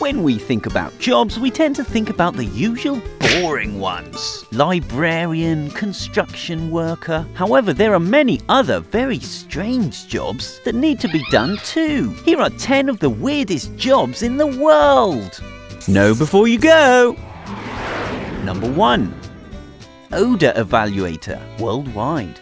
When we think about jobs, we tend to think about the usual boring ones. Librarian, construction worker. However, there are many other very strange jobs that need to be done too. Here are 10 of the weirdest jobs in the world. Know before you go. Number 1. Odor Evaluator worldwide.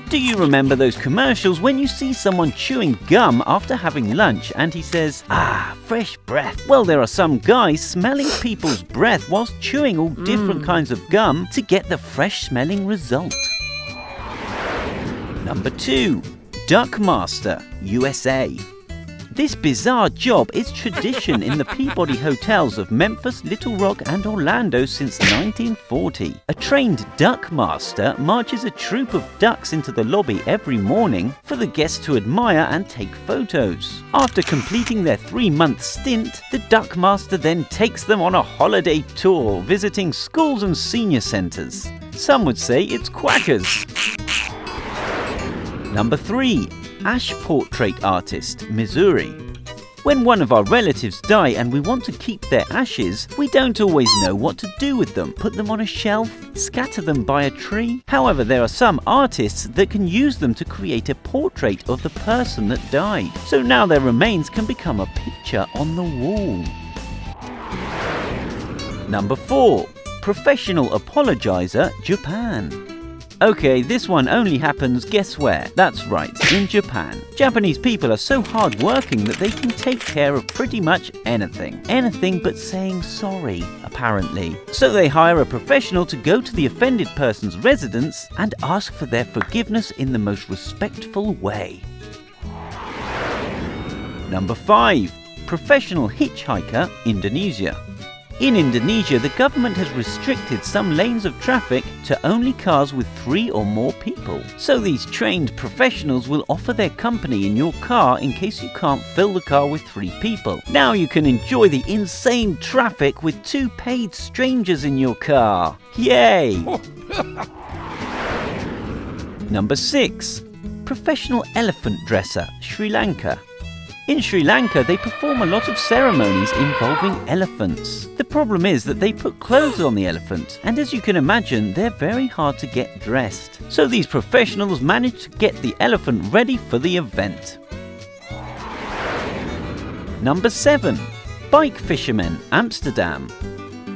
Do you remember those commercials when you see someone chewing gum after having lunch and he says, "Ah, fresh breath"? Well, there are some guys smelling people's breath whilst chewing all different kinds of gum to get the fresh smelling result. Number 2. Duckmaster, USA. This bizarre job is tradition in the Peabody Hotels of Memphis, Little Rock and Orlando since 1940. A trained duckmaster marches a troupe of ducks into the lobby every morning for the guests to admire and take photos. After completing their 3-month stint, the duckmaster then takes them on a holiday tour, visiting schools and senior centres. Some would say it's quackers. Number 3. Ash portrait artist, Missouri. When one of our relatives die and we want to keep their ashes, we don't always know what to do with them. Put them on a shelf, scatter them by a tree. However, there are some artists that can use them to create a portrait of the person that died. So now their remains can become a picture on the wall. Number 4. Professional apologizer, Japan. Okay, this one only happens, guess where? That's right, in Japan. Japanese people are so hard-working that they can take care of pretty much anything. Anything but saying sorry, apparently. So they hire a professional to go to the offended person's residence and ask for their forgiveness in the most respectful way. Number 5. Professional hitchhiker, Indonesia. In Indonesia, the government has restricted some lanes of traffic to only cars with 3 or more people. So these trained professionals will offer their company in your car in case you can't fill the car with 3 people. Now you can enjoy the insane traffic with 2 paid strangers in your car. Yay! Number 6. Professional elephant dresser, Sri Lanka. In Sri Lanka, they perform a lot of ceremonies involving elephants. The problem is that they put clothes on the elephant, and as you can imagine, they're very hard to get dressed. So these professionals manage to get the elephant ready for the event. Number 7. Bike Fisherman, Amsterdam.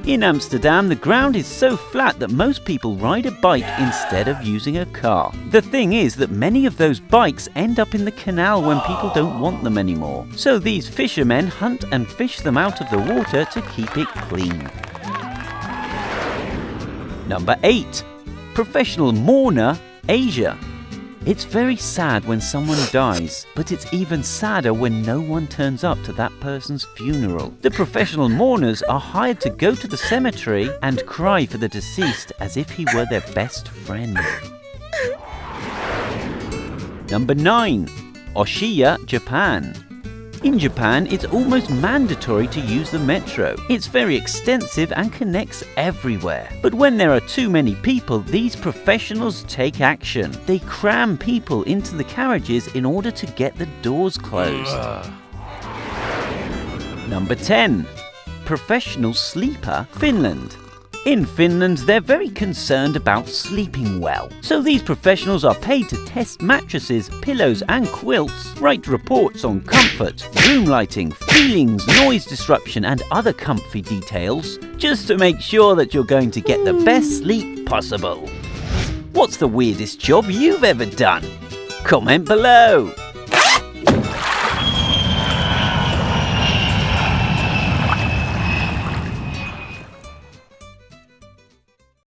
In Amsterdam, the ground is so flat that most people ride a bike instead of using a car. The thing is that many of those bikes end up in the canal when people don't want them anymore. So these fishermen hunt and fish them out of the water to keep it clean. Number 8. Professional Mourner Aja. It's very sad when someone dies, but it's even sadder when no one turns up to that person's funeral. The professional mourners are hired to go to the cemetery and cry for the deceased as if he were their best friend. Number 9. Hsieh, Japan. In Japan, it's almost mandatory to use the metro. It's very extensive and connects everywhere. But when there are too many people, these professionals take action. They cram people into the carriages in order to get the doors closed. Number 10. Professional sleeper, Finland. In Finland, they're very concerned about sleeping well. So these professionals are paid to test mattresses, pillows and quilts, write reports on comfort, room lighting, feelings, noise disruption and other comfy details, just to make sure that you're going to get the best sleep possible. What's the weirdest job you've ever done? Comment below!